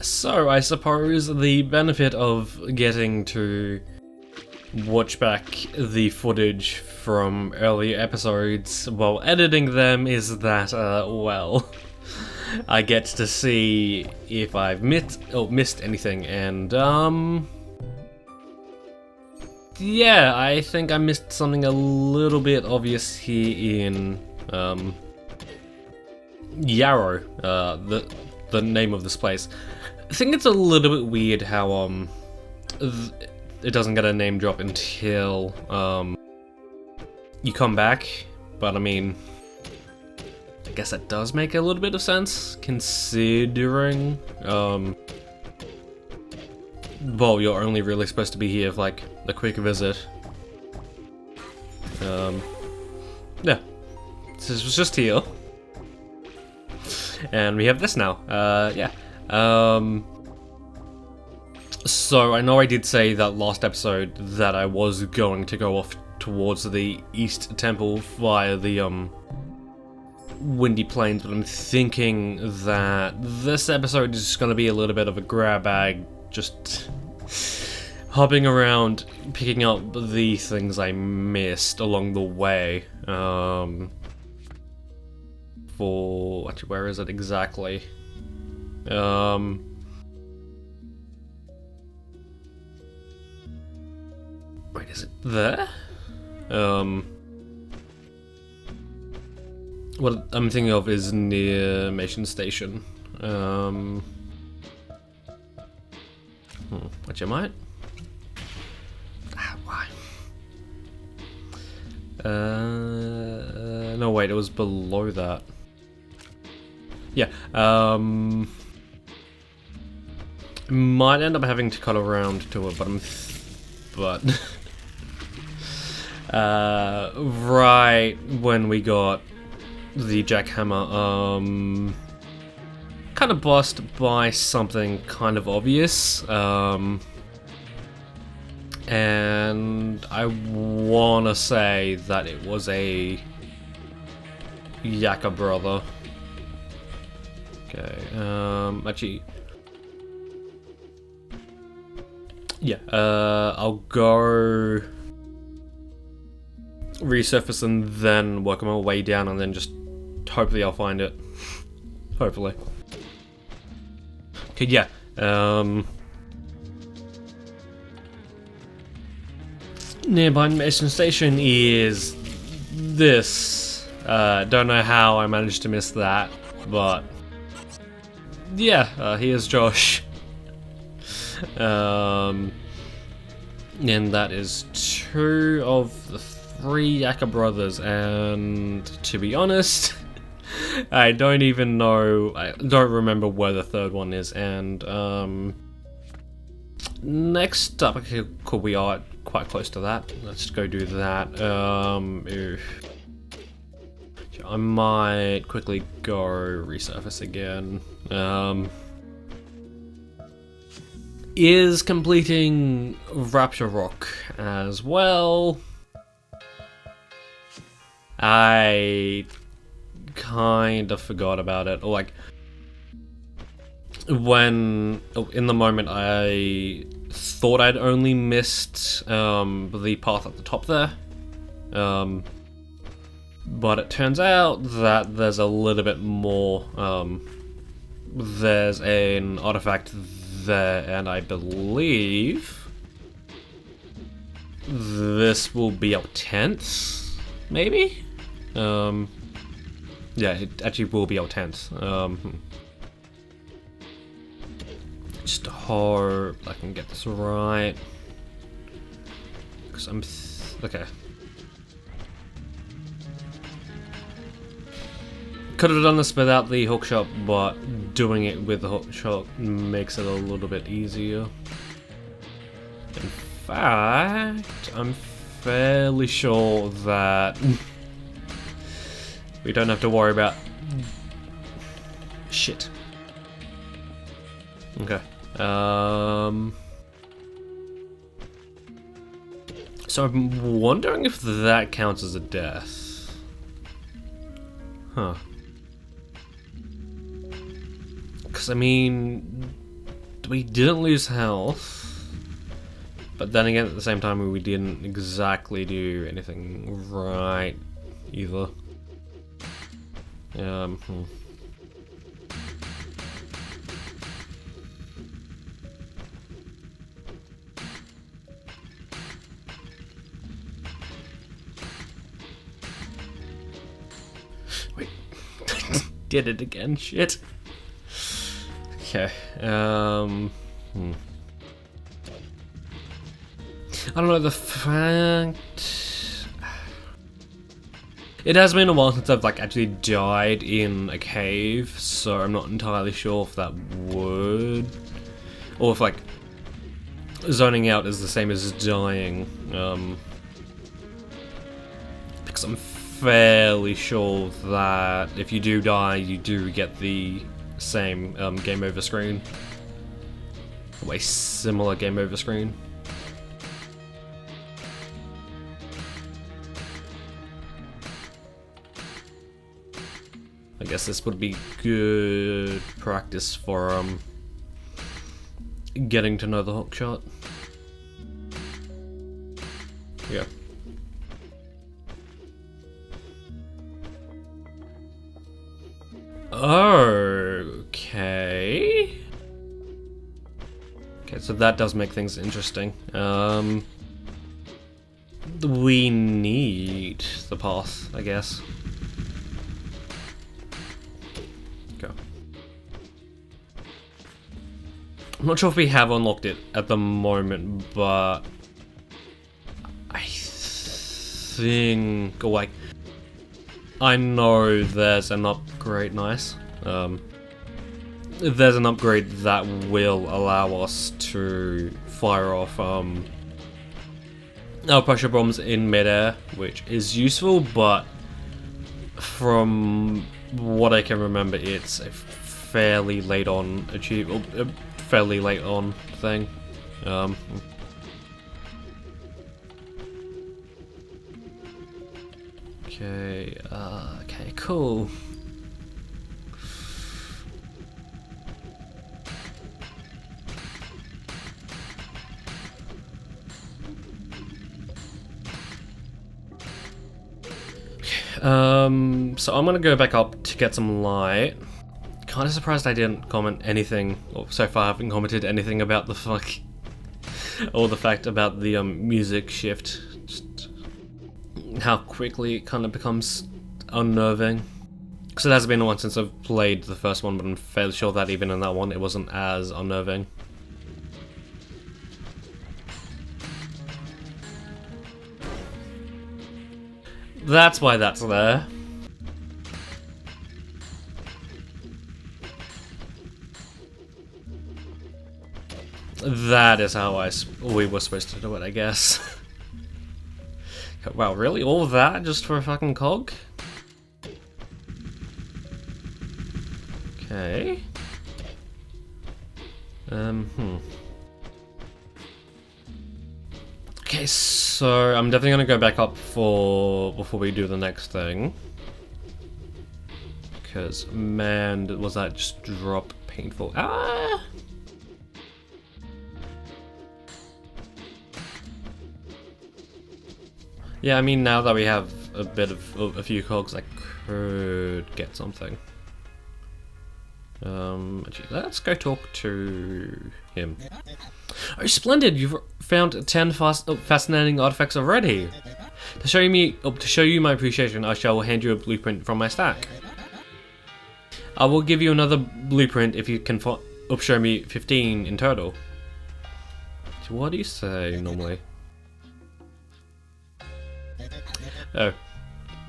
So, I suppose the benefit of getting to watch back the footage from earlier episodes while editing them is that, well, I get to see if I've missed anything, and, yeah, I think I missed something a little bit obvious here in, Yarrow, the name of this place. I think it's a little bit weird how, it doesn't get a name drop until, you come back, but I mean, I guess that does make a little bit of sense, considering, well, you're only really supposed to be here for, like, a quick visit. Yeah. This was just here. And we have this now, yeah. So I know I did say that last episode that I was going to go off towards the East Temple via the, Windy Plains, but I'm thinking that this episode is going to be a little bit of a grab bag, just hopping around, picking up the things I missed along the way, for, actually, where is it exactly? Wait, is it there? What I'm thinking of is near Mission Station. Which I might? Why? No, wait, it was below that. Yeah, might end up having to cut around to it, but right when we got the jackhammer, kind of bossed by something kind of obvious, and I wanna say that it was a Yaka brother. Okay, actually, yeah, I'll go resurface and then work my way down, and then just hopefully I'll find it. Hopefully. Okay, yeah, nearby Mission Station is this. Don't know how I managed to miss that, but yeah, here's Josh. And that is 2 of the 3 Yaka brothers, and to be honest, I don't even know, I don't remember where the 3rd one is, and next up, cool, we are quite close to that, let's go do that. I might quickly go resurface again. Is completing Rupture Rock as well. I kind of forgot about it, or like, when, in the moment I thought I'd only missed the path at the top there, but it turns out that there's a little bit more. There's an artifact there, and I believe this will be our 10th, maybe? Yeah, it actually will be our 10th. Just hope I can get this right, because I'm okay. Could have done this without the hookshot, but doing it with the hookshot makes it a little bit easier. In fact, I'm fairly sure that we don't have to worry about shit. Okay. So I'm wondering if that counts as a death. Huh. Because, I mean, we didn't lose health. But then again, at the same time, we didn't exactly do anything right either. Wait, did it again? Shit. Okay. I don't know, the fact... It has been a while since I've like actually died in a cave, so I'm not entirely sure if that would... Or if like zoning out is the same as dying. Because I'm fairly sure that if you do die, you do get the same game over screen. Or a similar game over screen. I guess this would be good practice for getting to know the hookshot. Yeah. Okay. Okay, so that does make things interesting. We need the path, I guess. I'm not sure if we have unlocked it at the moment, but I think, like, I know there's an upgrade, nice. There's an upgrade that will allow us to fire off our pressure bombs in midair, which is useful, but from what I can remember, it's a fairly late on fairly late on thing. Okay, okay, cool. So I'm gonna go back up to get some light. Kind of surprised I didn't comment anything, or so far I haven't commented anything about the or the fact about the music shift. Just how quickly it kind of becomes unnerving. Because it has been a while since I've played the first one, but I'm fairly sure that even in that one it wasn't as unnerving. That's why that's there. That is how we were supposed to do it, I guess. Wow, really? All of that just for a fucking cog? Okay. Okay, so I'm definitely gonna go back up before we do the next thing. Because, man, was that just drop painful. Ah! Yeah, I mean, now that we have a few cogs, I could get something. Actually, let's go talk to him. Oh, splendid! You've found 10 fascinating artifacts already. To show you my appreciation, I shall hand you a blueprint from my stack. I will give you another blueprint if you can show me 15 in total. So what do you say normally? Oh,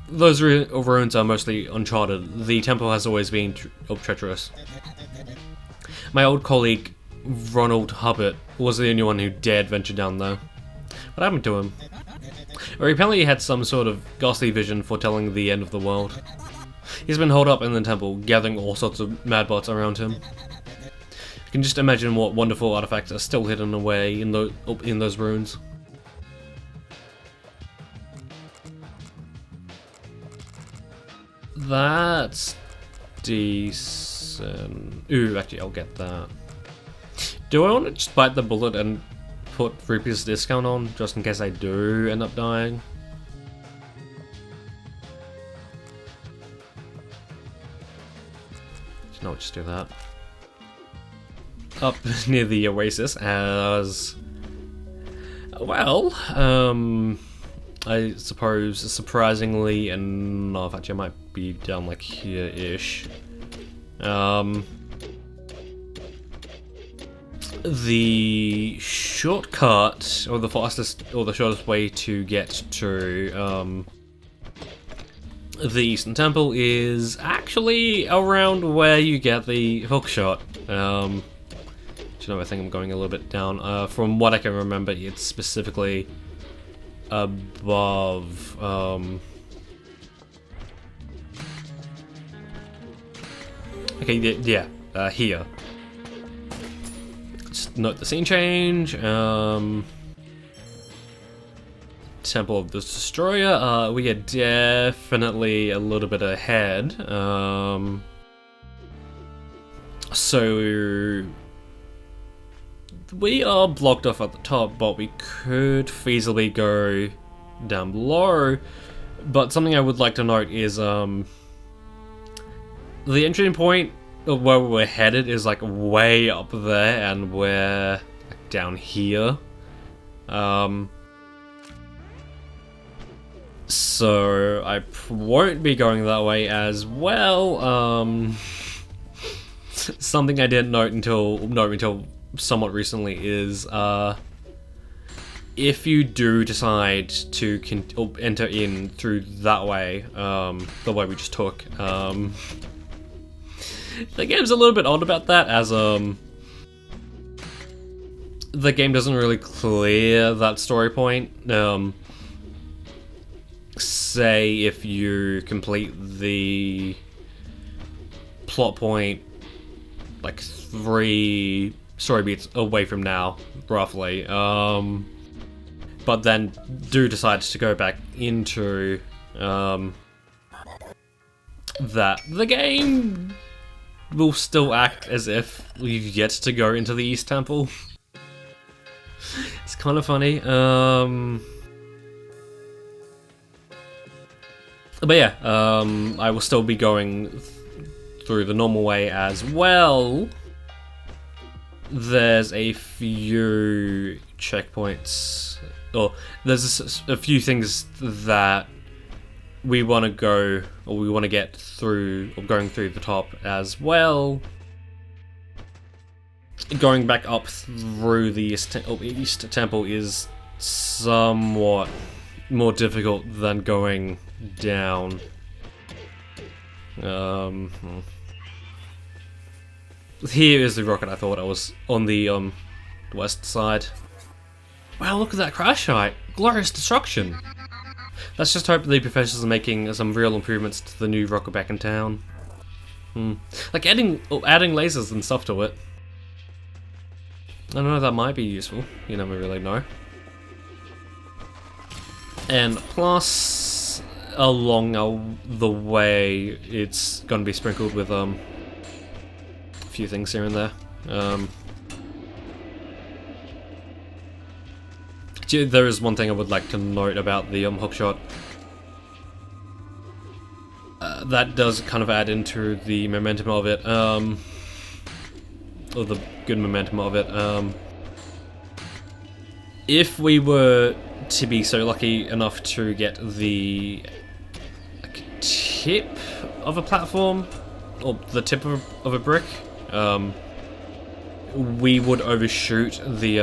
those ruins are mostly uncharted. The temple has always been treacherous. My old colleague, Ronald Hubbard, was the only one who dared venture down there. What happened to him? Or he apparently had some sort of ghastly vision foretelling the end of the world. He's been holed up in the temple, gathering all sorts of madbots around him. You can just imagine what wonderful artifacts are still hidden away in those ruins. That's decent. Ooh, actually, I'll get that. Do I want to just bite the bullet and put Rupert's discount on, just in case I do end up dying? No, just do that. Up near the oasis as well, I suppose surprisingly enough, actually I might be down like here-ish. The shortcut, or the fastest, or the shortest way to get to the Eastern Temple is actually around where you get the hookshot. Do you know, I think I'm going a little bit down. From what I can remember, it's specifically above. Okay, yeah, here. Just note the scene change. Temple of the Destroyer. We are definitely a little bit ahead. So we are blocked off at the top, but we could feasibly go down below. But something I would like to note is the entry point of where we're headed is like way up there, and we're like down here. So I won't be going that way as well. Something I didn't note until somewhat recently is if you do decide to enter in through that way, the way we just took, the game's a little bit odd about that, as the game doesn't really clear that story point. Say if you complete the plot point like 3 story beats away from now, roughly, but then do decide to go back into that, the game will still act as if we've yet to go into the East Temple. It's kind of funny. But yeah, I will still be going through the normal way as well. There's a few checkpoints, or there's a few things that we want to go, or we want to get through, or going through the top as well. Going back up through the East Temple is somewhat more difficult than going down. Here is the rocket I thought I was on the west side. Wow, look at that crash site! Glorious destruction! Let's just hope the professors are making some real improvements to the new rocket back in town. Like adding lasers and stuff to it. I don't know, that might be useful. You never really know. And plus, along the way, it's gonna be sprinkled with a few things here and there. There is one thing I would like to note about the hookshot. That does kind of add into the momentum of it, or the good momentum of it. If we were to be so lucky enough to get the tip of a platform, or the tip of a brick, we would overshoot the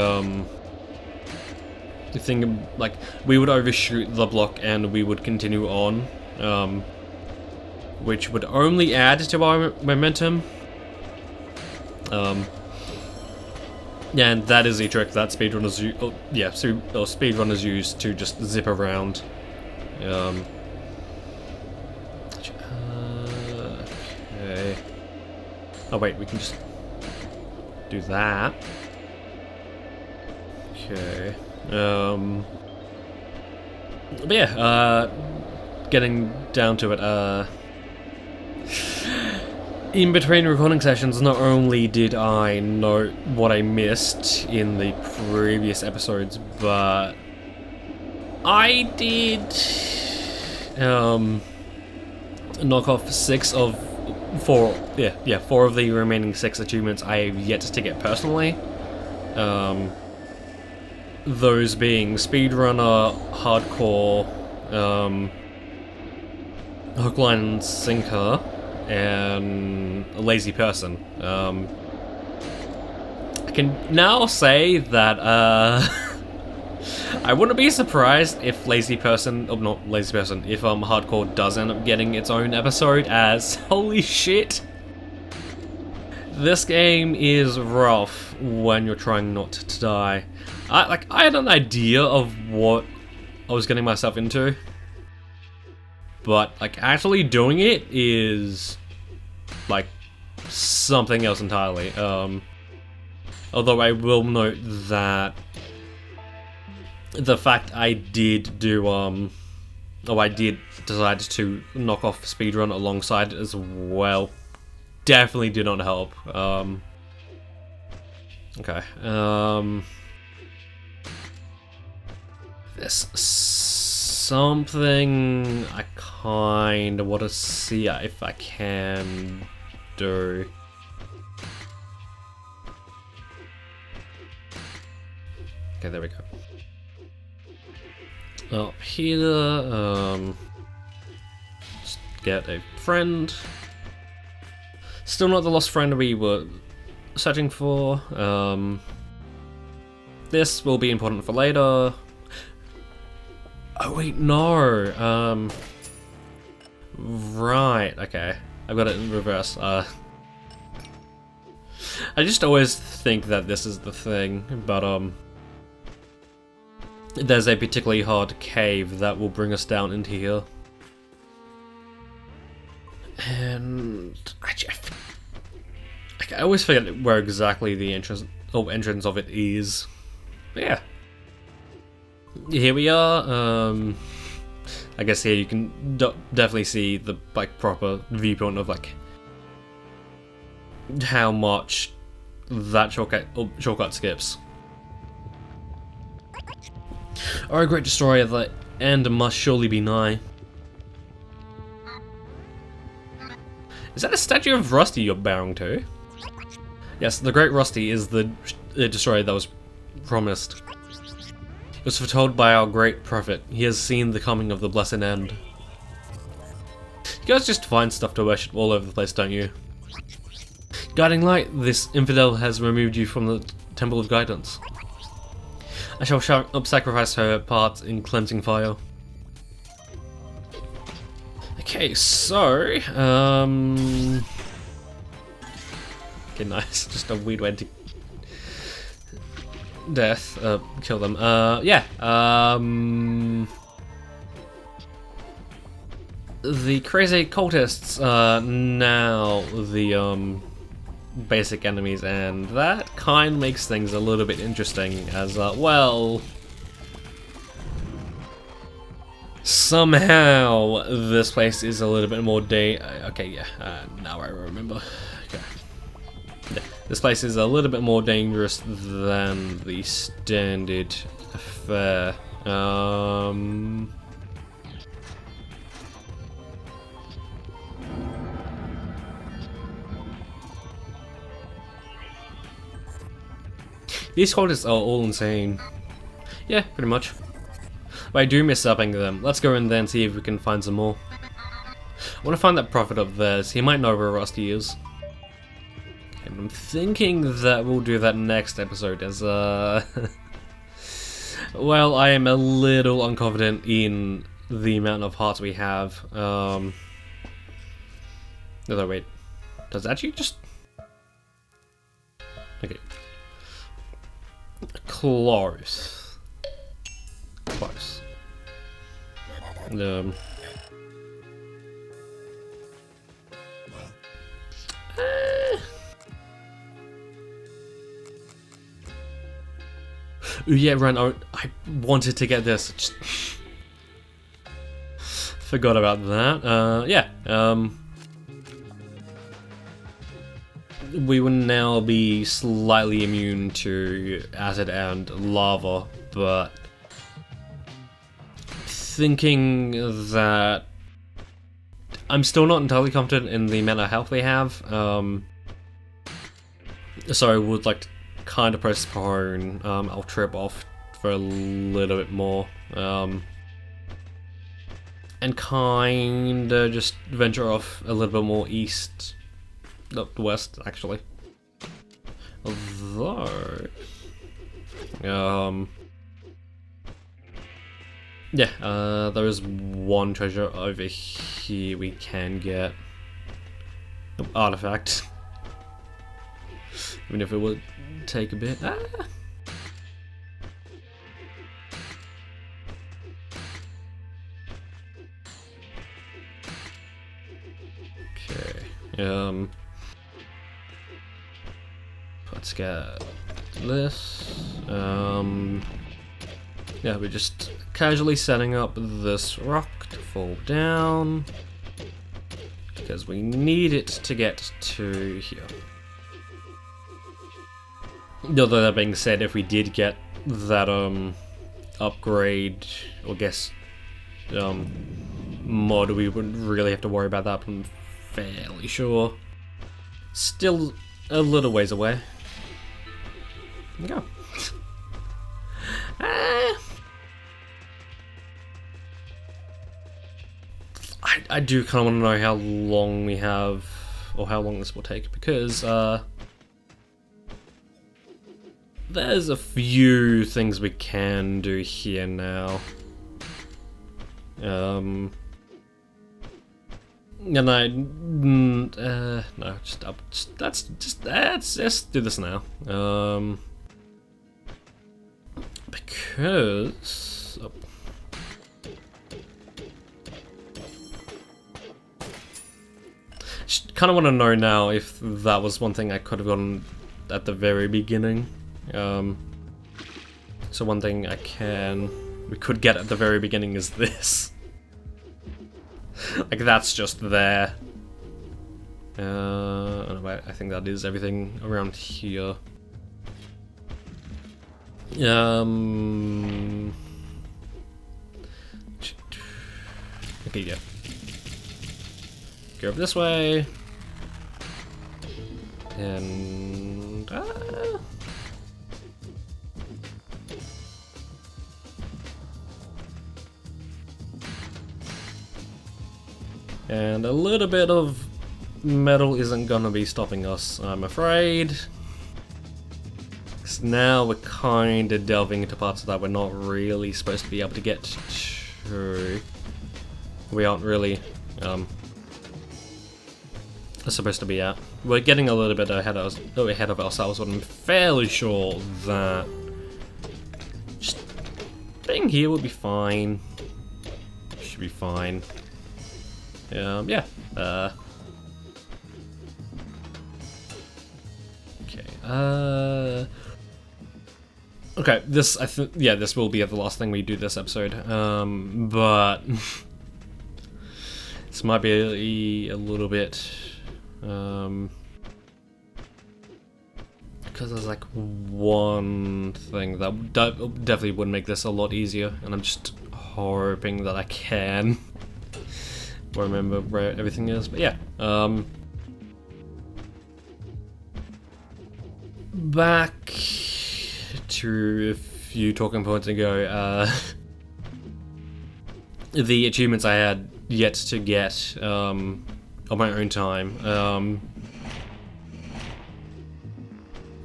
thing, like, we would overshoot the block and we would continue on, which would only add to our momentum. Yeah, and that is the trick that speedrunners use. Oh, yeah, speedrunners use to just zip around. Okay. Oh wait, we can just do that. Okay. But yeah, getting down to it, In between recording sessions, not only did I note what I missed in the previous episodes, but I did knock off 4 of the remaining 6 achievements I have yet to get personally. Those being speedrunner, hardcore, hook, line, and sinker, and a lazy person. I can now say that I wouldn't be surprised if if hardcore does end up getting its own episode, as holy shit, this game is rough when you're trying not to die. I had an idea of what I was getting myself into, but actually doing it is something else entirely. Although I will note that the fact I did do I did decide to knock off speedrun alongside it as well definitely did not help. Okay. There's something I kind of want to see if I can do. Okay, there we go. Up here, just get a friend. Still not the lost friend we were searching for. This will be important for later. Oh wait, no. Right, okay. I've got it in reverse. I just always think that this is the thing, but there's a particularly hard cave that will bring us down into here. And I always forget where exactly the entrance of it is. But yeah. Here we are. I guess here you can definitely see the proper viewpoint of how much that shortcut skips. Our great destroyer, the end must surely be nigh. Is that a statue of Rusty you're bowing to? Yes, the Great Rusty is the destroyer that was promised. It was foretold by our great prophet. He has seen the coming of the blessed end. You guys just find stuff to worship all over the place, don't you? Guiding light, this infidel has removed you from the Temple of Guidance. I shall sacrifice her parts in cleansing fire. Okay, so okay, nice. Just a weird way to kill them. Yeah. The crazy cultists are now the basic enemies, and that kind of makes things a little bit interesting as well. Somehow this place is a little bit more okay, yeah, now I remember. Okay. Yeah, this place is a little bit more dangerous than the standard affair. These cultists are all insane. Yeah, pretty much. But I do miss upping them. Let's go in there and see if we can find some more. I want to find that prophet of theirs. He might know where Rusty is. Okay, I'm thinking that we'll do that next episode as well, I am a little unconfident in the amount of hearts we have. No, wait. Does it actually just... Okay. Close. Close. Yeah, Ren, I wanted to get this. Just forgot about that. Yeah. we would now be slightly immune to acid and lava, but thinking that I'm still not entirely confident in the amount of health we have, so I would like to kind of postpone. I'll trip off for a little bit more, and kind of just venture off a little bit more east, up west actually. Although, yeah, there is one treasure over here we can get. Artefact. Even if it would take a bit. Ah. Okay. Let's get this. Yeah, we're just casually setting up this rock to fall down because we need it to get to here. Although that being said, if we did get that upgrade, or guess mod, we wouldn't really have to worry about that, but I'm fairly sure. Still a little ways away. There we go. I do kind of want to know how long we have, or how long this will take, because there's a few things we can do here now. And no, let's do this now. Because kind of want to know now if that was one thing I could have gotten at the very beginning. So one thing we could get at the very beginning is this. Like, that's just there. I think that is everything around here. Okay, yeah. Go over this way. And and a little bit of metal isn't gonna be stopping us, I'm afraid. Because now we're kind of delving into parts that we're not really supposed to be able to get to. We aren't really supposed to be at. We're getting a little bit ahead of ourselves, but I'm fairly sure that just being here will be fine. Should be fine. Yeah. Okay. Okay. This, this will be the last thing we do this episode. But this might be a little bit. Because there's like one thing that definitely would make this a lot easier, and I'm just hoping that I can remember where everything is. But yeah, back to a few talking points ago, the achievements I had yet to get on my own time,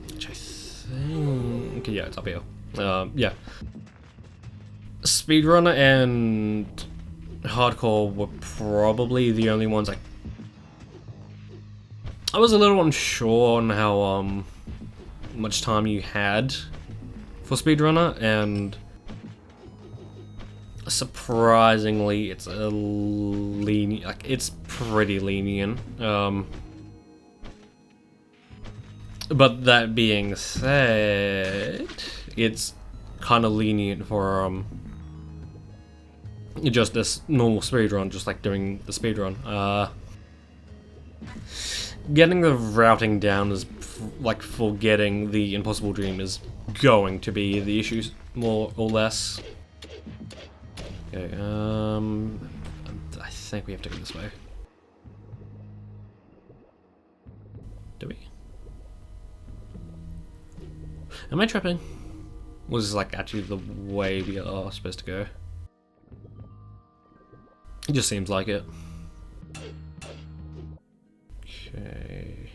which I think, yeah, it's up here. Yeah, speedrunner and hardcore were probably the only ones I was a little unsure on how much time you had for speedrunner, and surprisingly it's a lenient, like, it's pretty lenient. But that being said, it's kind of lenient for just this normal speedrun, just like doing the speedrun. getting the routing down is like for getting the impossible dream is going to be the issues, more or less. Okay, I think we have to go this way. Do we? Am I tripping? Was this like actually the way we are supposed to go? It just seems like it. Okay.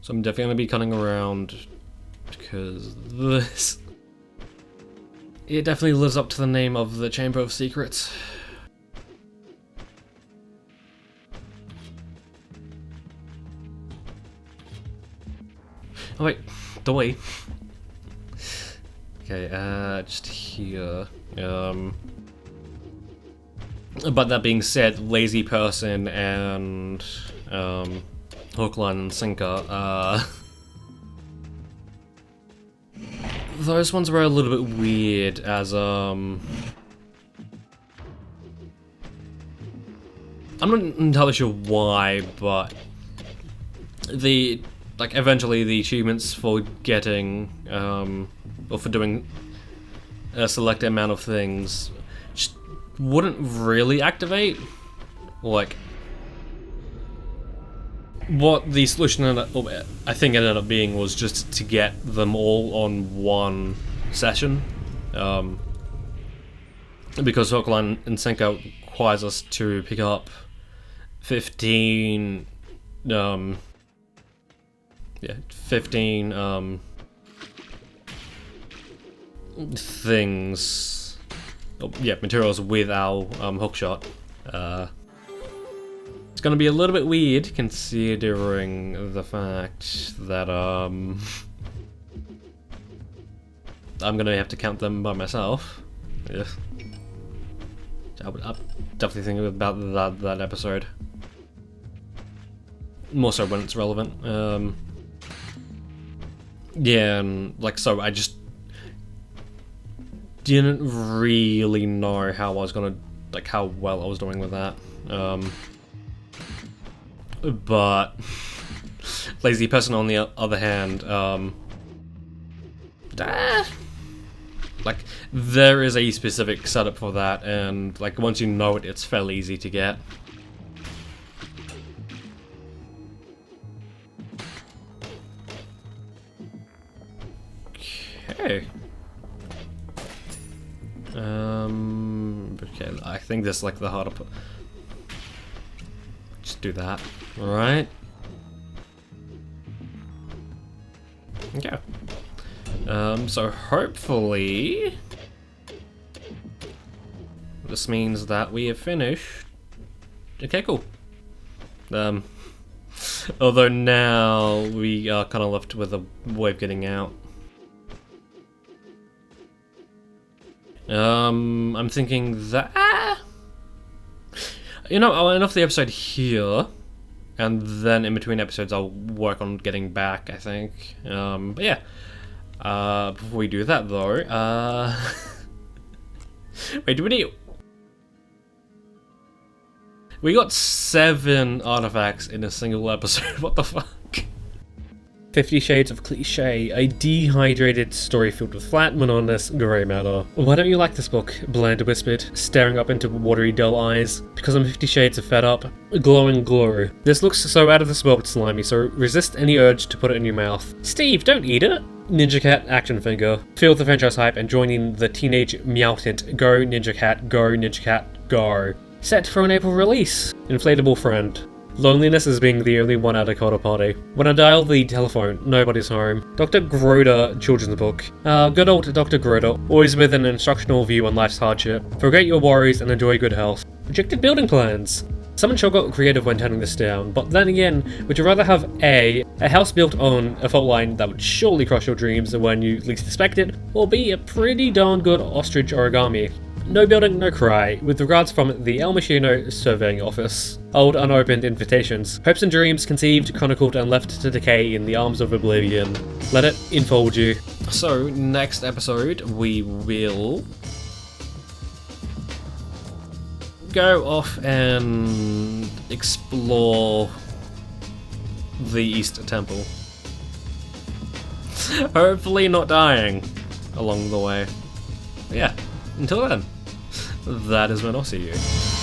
So I'm definitely going to be cutting around because this... It definitely lives up to the name of the Chamber of Secrets. Oh wait, the way. Okay, just here. But that being said, Lazy Person and Hook, Line, and Sinker, those ones were a little bit weird as I'm not entirely sure why, but eventually the achievements for getting or for doing a selected amount of things just wouldn't really activate. Like, what the solution I think ended up being was just to get them all on one session, because Hook, Line, and Sinker requires us to pick up 15 things, materials with our hookshot. It's gonna be a little bit weird considering the fact that I'm gonna have to count them by myself. Yeah, I'm definitely thinking about that episode. More so when it's relevant. Yeah, and so I just didn't really know how I was gonna, how well I was doing with that. But Lazy Person, on the other hand, there is a specific setup for that, and once you know it, it's fairly easy to get. Okay. Okay, I think this is the harder part. Just do that. Alright. Okay. So hopefully this means that we have finished. Okay, cool. Although now we are kind of left with a way of getting out. I'm thinking that... I'll end off the episode here, and then in between episodes I'll work on getting back, I think. But yeah, before we do that though, wait, do we need... We got 7 artifacts in a single episode, what the fuck? 50 Shades of Cliché, a dehydrated story filled with flat, monotonous, grey matter. Why don't you like this book? Bland whispered, staring up into watery, dull eyes. Because I'm 50 Shades of fed up. Glowing glow. This looks so out of this world slimy, so resist any urge to put it in your mouth. Steve, don't eat it! Ninja Cat action figure. Feel the franchise hype and join in the teenage Meowth. Go Ninja Cat, go Ninja Cat, go. Set for an April release. Inflatable friend. Loneliness is being the only one at a corner party. When I dial the telephone, nobody's home. Dr. Groda children's book. Good old Dr. Groda, always with an instructional view on life's hardship. Forget your worries and enjoy good health. Rejected building plans. Someone sure got creative when turning this down, but then again, would you rather have A, a house built on a fault line that would surely crush your dreams when you least expect it, or B, a pretty darn good ostrich origami? No building, no cry. With regards from the El Machino Surveying Office. Old unopened invitations. Hopes and dreams conceived, chronicled, and left to decay in the arms of oblivion. Let it enfold you. So, next episode, we will go off and explore the East Temple. Hopefully not dying along the way. Yeah, until then, that is when I'll see you.